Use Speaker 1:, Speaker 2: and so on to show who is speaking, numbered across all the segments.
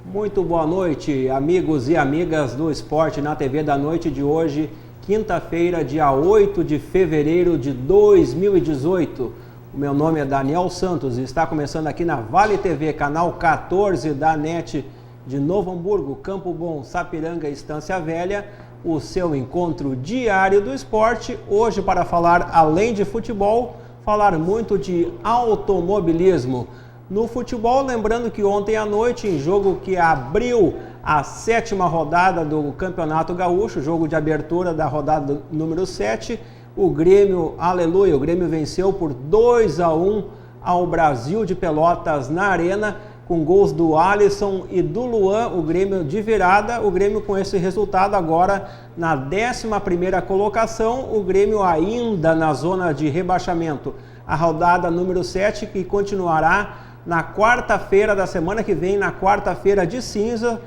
Speaker 1: Muito boa noite, amigos e amigas do Esporte na TV da noite de hoje, quinta-feira, dia 8 de fevereiro de 2018. O meu nome é Daniel Santos e está começando aqui na Vale TV, canal 14 da NET de Novo Hamburgo, Campo Bom, Sapiranga, Estância Velha, o seu encontro diário do esporte. Hoje para falar, além de futebol, falar muito de automobilismo. No futebol, lembrando que ontem à noite, em jogo que abriu a 7ª rodada do Campeonato Gaúcho, jogo de abertura da rodada número 7, o Grêmio, aleluia, o Grêmio venceu por 2-1 ao Brasil de Pelotas na Arena, com gols do Alisson e do Luan, o Grêmio de virada. O Grêmio com esse resultado agora na 11ª colocação, o Grêmio ainda na zona de rebaixamento. A rodada número 7 que continuará na quarta-feira da semana que vem, na quarta-feira de cinza.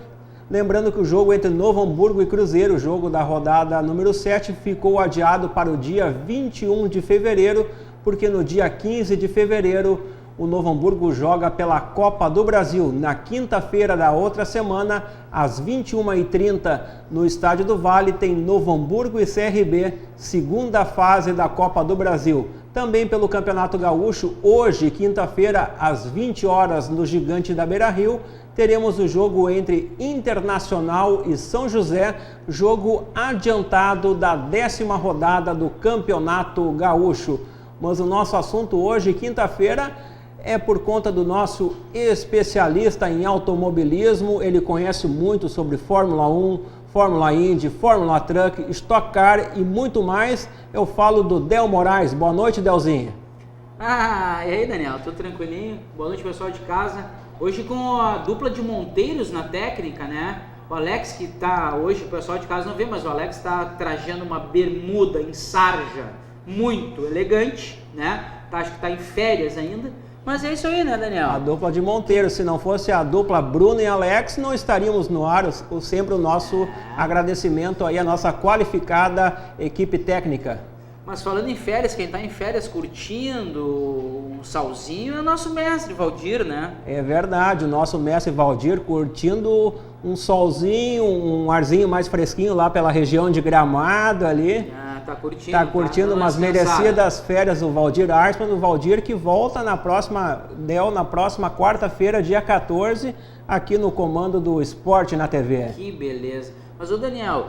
Speaker 1: Lembrando que o jogo entre Novo Hamburgo e Cruzeiro, o jogo da rodada número 7, ficou adiado para o dia 21 de fevereiro, porque no dia 15 de fevereiro o Novo Hamburgo joga pela Copa do Brasil. Na quinta-feira da outra semana, às 21h30, no Estádio do Vale, tem Novo Hamburgo e CRB, segunda fase da Copa do Brasil. Também pelo Campeonato Gaúcho, hoje, quinta-feira, às 20 horas, no Gigante da Beira-Rio, teremos o jogo entre Internacional e São José, jogo adiantado da 10ª rodada do Campeonato Gaúcho. Mas o nosso assunto hoje, quinta-feira, é por conta do nosso especialista em automobilismo. Ele conhece muito sobre Fórmula 1, Fórmula Indy, Fórmula Truck, Stock Car e muito mais. Eu falo do Del Moraes. Boa noite, Delzinho.
Speaker 2: E aí, Daniel? Tudo tranquilinho? Boa noite, pessoal de casa. Hoje com a dupla de Monteiros na técnica, né? O Alex que tá hoje, o pessoal de casa não vê, mas o Alex está trajando uma bermuda em sarja muito elegante, né? Acho que tá em férias ainda. Mas é isso aí, né, Daniel?
Speaker 1: A dupla de Monteiro. Se não fosse a dupla Bruno e Alex, não estaríamos no ar. Sempre o nosso agradecimento aí à nossa qualificada equipe técnica.
Speaker 2: Mas falando em férias, quem está em férias curtindo um salzinho é o nosso mestre Valdir, né?
Speaker 1: É verdade, o nosso mestre Valdir curtindo um solzinho, um arzinho mais fresquinho lá pela região de Gramado ali.
Speaker 2: Tá
Speaker 1: curtindo umas merecidas férias o Valdir Arsman, o Valdir que volta na próxima quarta-feira, dia 14, aqui no comando do Esporte na TV.
Speaker 2: Que beleza. Mas ô Daniel,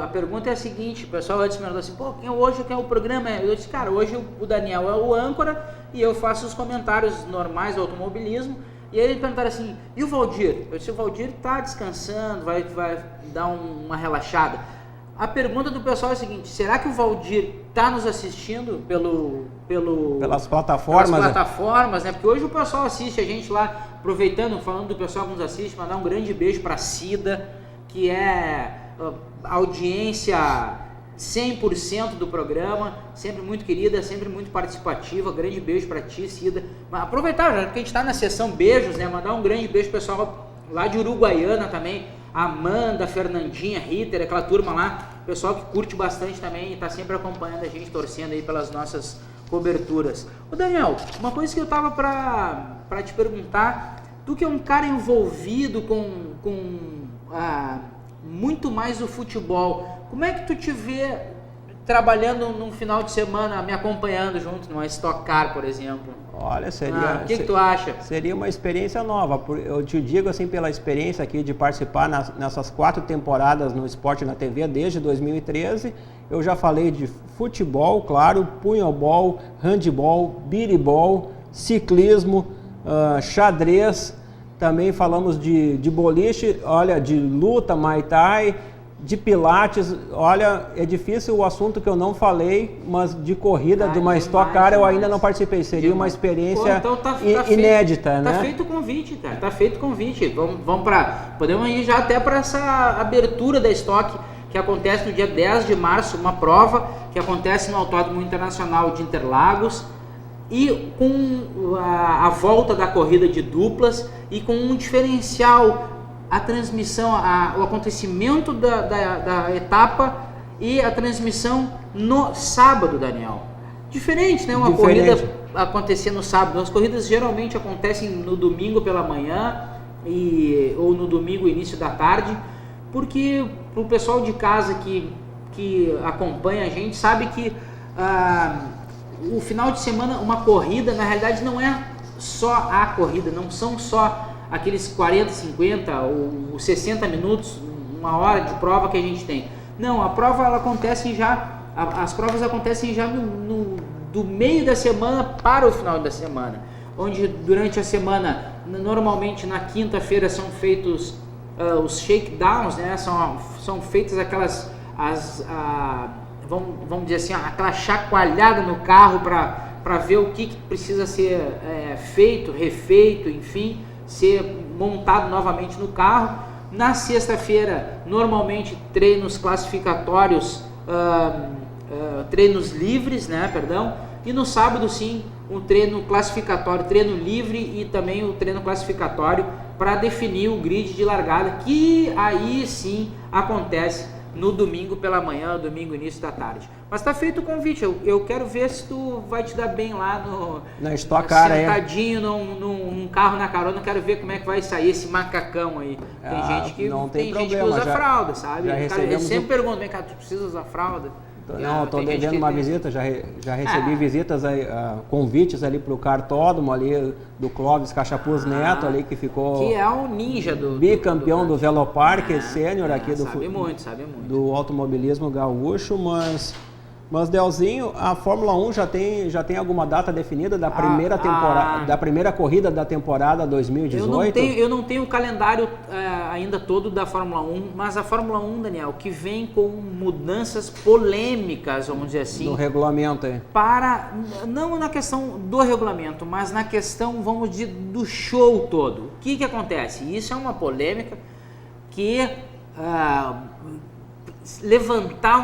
Speaker 2: a pergunta é a seguinte, o pessoal antes me perguntou assim, hoje quem é o programa? Eu disse, cara, hoje o Daniel é o âncora e eu faço os comentários normais do automobilismo. E aí eles perguntaram assim, e o Valdir? Eu disse, o Valdir tá descansando, vai dar uma relaxada. A pergunta do pessoal é a seguinte, será que o Valdir está nos assistindo
Speaker 1: pelas plataformas?
Speaker 2: Pelas plataformas, né? Porque hoje o pessoal assiste a gente lá, aproveitando, falando do pessoal que nos assiste, mandar um grande beijo para a Cida, que é a audiência 100% do programa, sempre muito querida, sempre muito participativa. Grande beijo para ti, Cida. Mas aproveitar, já que a gente está na sessão beijos, né? Mandar um grande beijo pro pessoal lá de Uruguaiana também, Amanda, Fernandinha, Ritter, aquela turma lá, pessoal que curte bastante também e está sempre acompanhando a gente, torcendo aí pelas nossas coberturas. Ô Daniel, uma coisa que eu tava para te perguntar, tu que é um cara envolvido com muito mais o futebol, como é que tu te vê trabalhando num final de semana, me acompanhando junto numa Stock Car, por exemplo?
Speaker 1: Olha, seria...
Speaker 2: O que tu acha?
Speaker 1: Seria uma experiência nova. Eu te digo assim, pela experiência aqui de participar nessas 4 temporadas no Esporte na TV, desde 2013, eu já falei de futebol, claro, punhobol, handebol, biribol, ciclismo, xadrez, também falamos de boliche, olha, de luta, muay thai, de pilates. Olha, é difícil o assunto que eu não falei, mas de corrida, de uma Stock Car eu ainda não participei. Seria uma experiência inédita, né?
Speaker 2: Tá feito o convite, cara. Tá feito o convite. Podemos ir já até para essa abertura da Stock. que acontece no dia 10 de março, uma prova que acontece no Autódromo Internacional de Interlagos, e com a volta da corrida de duplas e com um diferencial, a transmissão, o acontecimento da etapa e a transmissão no sábado, Daniel. Diferente, né? Uma corrida acontecer no sábado. As corridas geralmente acontecem no domingo pela manhã ou no domingo início da tarde, porque o pessoal de casa que acompanha a gente sabe que o final de semana, uma corrida, na realidade não é só a corrida, não são só aqueles 40, 50 ou 60 minutos, uma hora de prova que a gente tem. Não, a prova ela acontece as provas acontecem já do meio da semana para o final da semana, onde durante a semana, normalmente na quinta-feira são feitos os shakedowns, né? São feitas aquelas, vamos dizer assim, aquela chacoalhada no carro para ver o que precisa ser feito, refeito, enfim, ser montado novamente no carro. Na sexta-feira, normalmente treinos classificatórios, treinos livres, né, perdão, e no sábado sim, um treino classificatório, treino livre e também o treino classificatório para definir o grid de largada, que aí sim acontece no domingo pela manhã, domingo início da tarde. Mas está feito o convite, eu quero ver se tu vai te dar bem lá
Speaker 1: na Stock Car,
Speaker 2: sentadinho num carro na carona, quero ver como é que vai sair esse macacão aí. Tem gente que
Speaker 1: não tem
Speaker 2: gente
Speaker 1: problema,
Speaker 2: que usa fralda, sabe? Eu sempre pergunto, vem cá, tu precisa usar fralda?
Speaker 1: Não, estou devendo uma visita, já recebi visitas, convites ali para o cartódromo ali do Clóvis Cachapuz Neto ali, que ficou...
Speaker 2: Que é o ninja do...
Speaker 1: Bicampeão do Velopark Sênior aqui
Speaker 2: sabe muito.
Speaker 1: do automobilismo gaúcho, mas Delzinho, a Fórmula 1 já tem alguma data definida da primeira temporada, da primeira corrida da temporada 2018?
Speaker 2: Eu não tenho o calendário ainda todo da Fórmula 1, mas a Fórmula 1, Daniel, que vem com mudanças polêmicas, vamos dizer assim.
Speaker 1: No regulamento aí.
Speaker 2: Não na questão do regulamento, mas na questão, vamos dizer, do show todo. O que acontece? Isso é uma polêmica que... levantar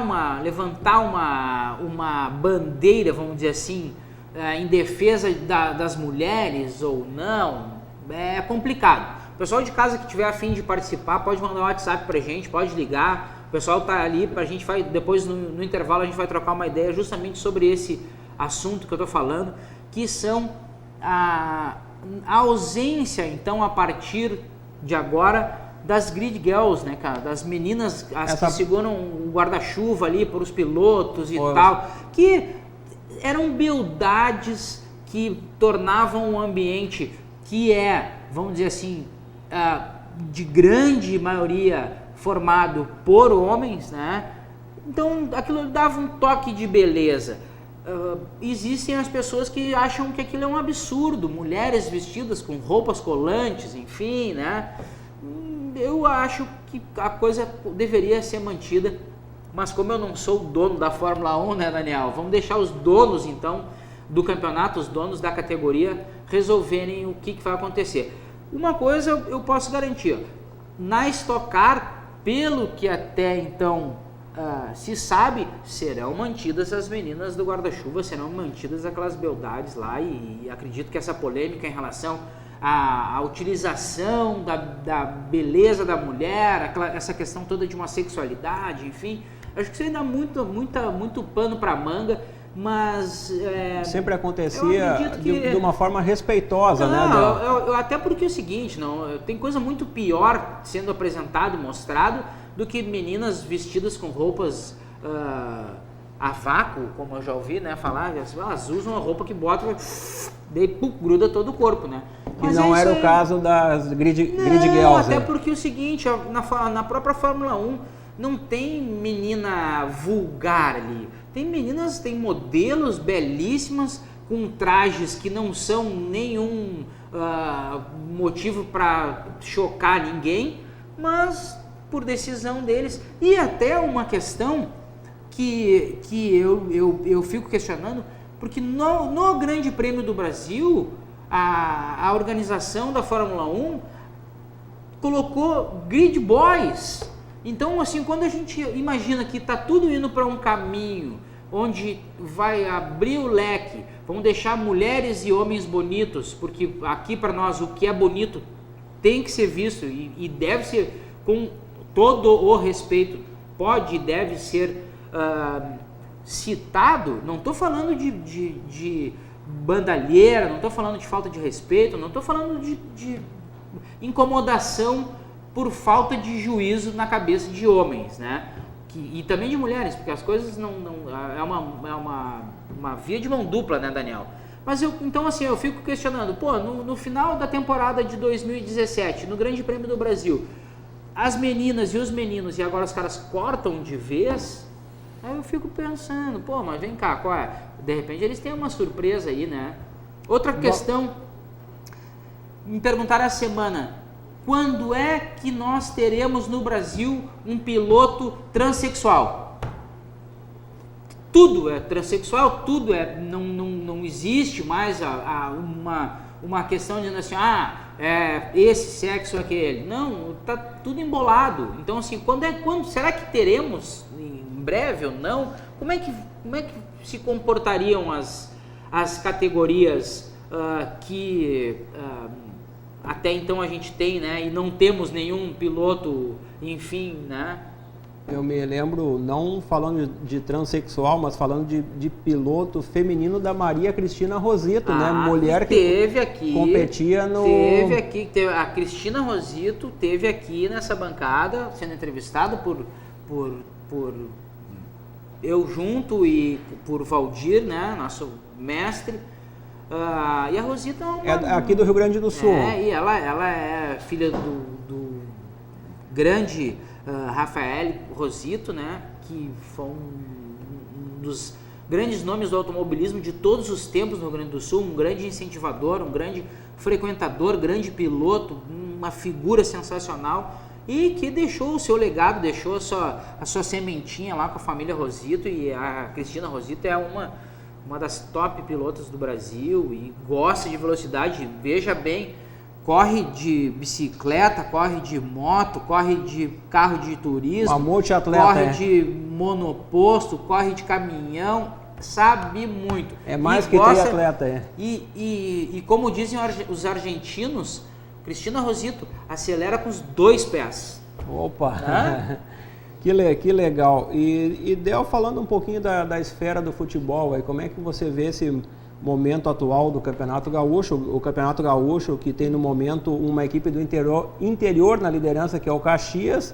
Speaker 2: uma bandeira, vamos dizer assim, em defesa das mulheres ou não, é complicado. O pessoal de casa que tiver a fim de participar pode mandar um WhatsApp pra gente, pode ligar, o pessoal tá ali, a gente vai, depois no intervalo a gente vai trocar uma ideia justamente sobre esse assunto que eu tô falando, que são a ausência, então, a partir de agora, das grid girls, né, cara, das meninas que seguram o guarda-chuva ali para os pilotos e tal, que eram beldades que tornavam um ambiente que vamos dizer assim, de grande maioria formado por homens, né? Então aquilo dava um toque de beleza. Existem as pessoas que acham que aquilo é um absurdo, mulheres vestidas com roupas colantes, enfim, né? Eu acho que a coisa deveria ser mantida, mas como eu não sou o dono da Fórmula 1, né, Daniel? Vamos deixar os donos, então, do campeonato, os donos da categoria, resolverem o que vai acontecer. Uma coisa eu posso garantir, na Stock Car, pelo que até então se sabe, serão mantidas as meninas do guarda-chuva, serão mantidas aquelas beldades lá, e acredito que essa polêmica em relação a utilização da beleza da mulher, essa questão toda de uma sexualidade, enfim, acho que isso aí dá muito pano para manga, mas...
Speaker 1: sempre acontecia de uma forma respeitosa, né?
Speaker 2: Até porque é o seguinte, tem coisa muito pior sendo apresentado e mostrado do que meninas vestidas com roupas a vácuo, como eu já ouvi, né, falar, elas usam uma roupa que bota, daí gruda todo o corpo, né?
Speaker 1: Mas não era o caso das grid girls.
Speaker 2: Até porque é o seguinte, na própria Fórmula 1 não tem menina vulgar ali. Tem modelos belíssimas com trajes que não são nenhum motivo para chocar ninguém, mas por decisão deles. E até uma questão que eu fico questionando, porque no Grande Prêmio do Brasil, a organização da Fórmula 1 colocou grid boys, Então, assim, quando a gente imagina que está tudo indo para um caminho onde vai abrir o leque, vão deixar mulheres e homens bonitos, porque aqui para nós o que é bonito tem que ser visto e deve ser com todo o respeito, pode e deve ser citado. Não estou falando de bandalheira, não estou falando de falta de respeito, não estou falando de incomodação por falta de juízo na cabeça de homens, né? E também de mulheres, porque as coisas não é uma via de mão dupla, né, Daniel? Mas então assim, eu fico questionando, pô, no final da temporada de 2017, no Grande Prêmio do Brasil, as meninas e os meninos, e agora os caras cortam de vez, aí eu fico pensando, pô, mas vem cá, qual é? De repente eles têm uma surpresa aí, né? Outra questão, me perguntaram essa semana, quando é que nós teremos no Brasil um piloto transexual? Tudo é transexual, tudo é, não existe mais uma questão de assim, esse sexo ou aquele. Não, tá tudo embolado. Então assim, quando será que teremos em breve ou não? Como é que se comportariam as categorias que até então a gente tem, né? E não temos nenhum piloto, enfim, né?
Speaker 1: Eu me lembro, não falando de transexual, mas falando de piloto feminino da Maria Cristina Rosito, né? Mulher que competia no...
Speaker 2: A Cristina Rosito teve aqui nessa bancada, sendo entrevistada por eu junto e por Valdir, né? Nosso mestre. E a Rosita é
Speaker 1: aqui do Rio Grande do Sul.
Speaker 2: E ela é filha do grande Rafael Rosito, né? Que foi um dos grandes nomes do automobilismo de todos os tempos no Rio Grande do Sul, um grande incentivador, um grande frequentador, grande piloto, uma figura sensacional e que deixou o seu legado, deixou a sua sementinha lá com a família Rosito. E a Cristina Rosito é uma das top pilotos do Brasil e gosta de velocidade, veja bem, corre de bicicleta, corre de moto, corre de carro de turismo,
Speaker 1: uma multiatleta,
Speaker 2: corre de monoposto, corre de caminhão, sabe muito.
Speaker 1: É mais que triatleta,
Speaker 2: E como dizem os argentinos, Cristina Rosito acelera com os 2 pés.
Speaker 1: Opa! Que legal. E Del, falando um pouquinho da esfera do futebol, aí, como é que você vê esse momento atual do Campeonato Gaúcho? O Campeonato Gaúcho que tem no momento uma equipe do interior na liderança, que é o Caxias,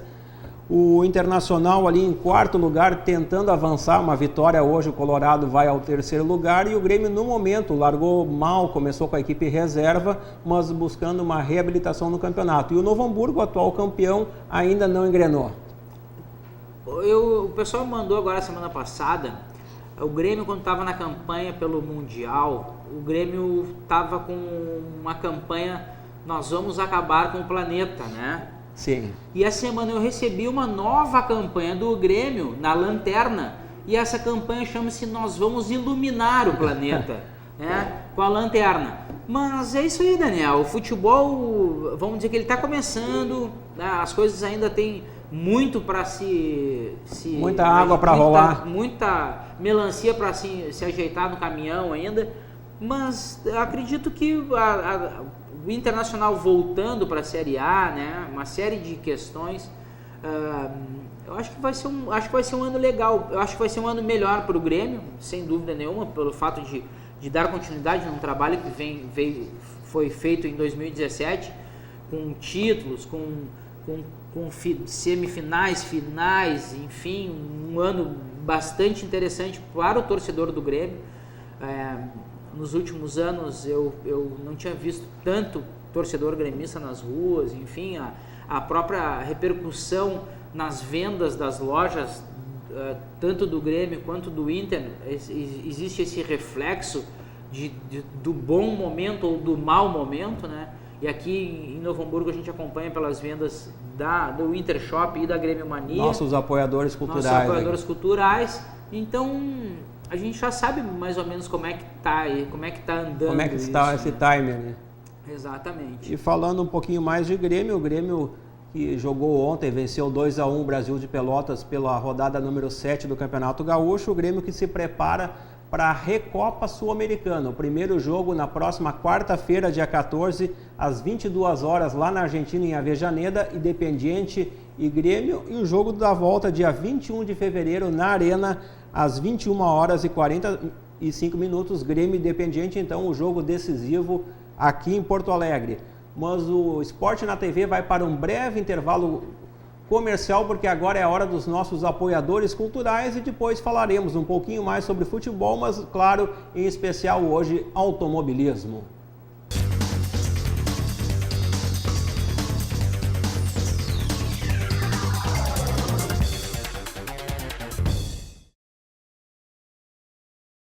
Speaker 1: o Internacional ali em 4º lugar tentando avançar, uma vitória hoje, o Colorado vai ao 3º lugar e o Grêmio no momento largou mal, começou com a equipe reserva, mas buscando uma reabilitação no campeonato. E o Novo Hamburgo, atual campeão, ainda não engrenou.
Speaker 2: O pessoal mandou agora semana passada, o Grêmio quando estava na campanha pelo Mundial, o Grêmio estava com uma campanha, nós vamos acabar com o planeta, né?
Speaker 1: Sim.
Speaker 2: E essa semana eu recebi uma nova campanha do Grêmio na Lanterna, e essa campanha chama-se Nós Vamos Iluminar o Planeta, né? Com a lanterna. Mas é isso aí, Daniel, o futebol, vamos dizer que ele está começando, né? As coisas ainda tem muito para
Speaker 1: muita água para rolar,
Speaker 2: muita melancia para se ajeitar no caminhão ainda, mas acredito que o Internacional voltando para a Série A, né, uma série de questões, eu acho que vai ser um ano legal, eu acho que vai ser um ano melhor para o Grêmio, sem dúvida nenhuma, pelo fato de dar continuidade num trabalho que foi feito em 2017, com títulos, com semifinais, finais, enfim, um ano bastante interessante para o torcedor do Grêmio. Nos últimos anos eu não tinha visto tanto torcedor gremista nas ruas, enfim, a própria repercussão nas vendas das lojas, tanto do Grêmio quanto do Inter, existe esse reflexo do bom momento ou do mau momento, né? E aqui em Novo Hamburgo a gente acompanha pelas vendas do Intershop e da Grêmio Mania.
Speaker 1: Nossos apoiadores
Speaker 2: culturais. Então, a gente já sabe mais ou menos como é que tá andando.
Speaker 1: Como é que está esse timer, né?
Speaker 2: Exatamente.
Speaker 1: E falando um pouquinho mais de Grêmio, o Grêmio que jogou ontem, venceu 2-1 o Brasil de Pelotas pela rodada número 7 do Campeonato Gaúcho. O Grêmio que se prepara para a Recopa Sul-Americana. O primeiro jogo na próxima quarta-feira, dia 14, às 22 horas, lá na Argentina, em Avejaneda, Independiente e Grêmio. E o jogo da volta, dia 21 de fevereiro, na Arena, às 21 horas e 45 minutos, Grêmio e Independiente. Então, o jogo decisivo aqui em Porto Alegre. Mas o Esporte na TV vai para um breve intervalo comercial, porque agora é a hora dos nossos apoiadores culturais e depois falaremos um pouquinho mais sobre futebol, mas, claro, em especial hoje, automobilismo.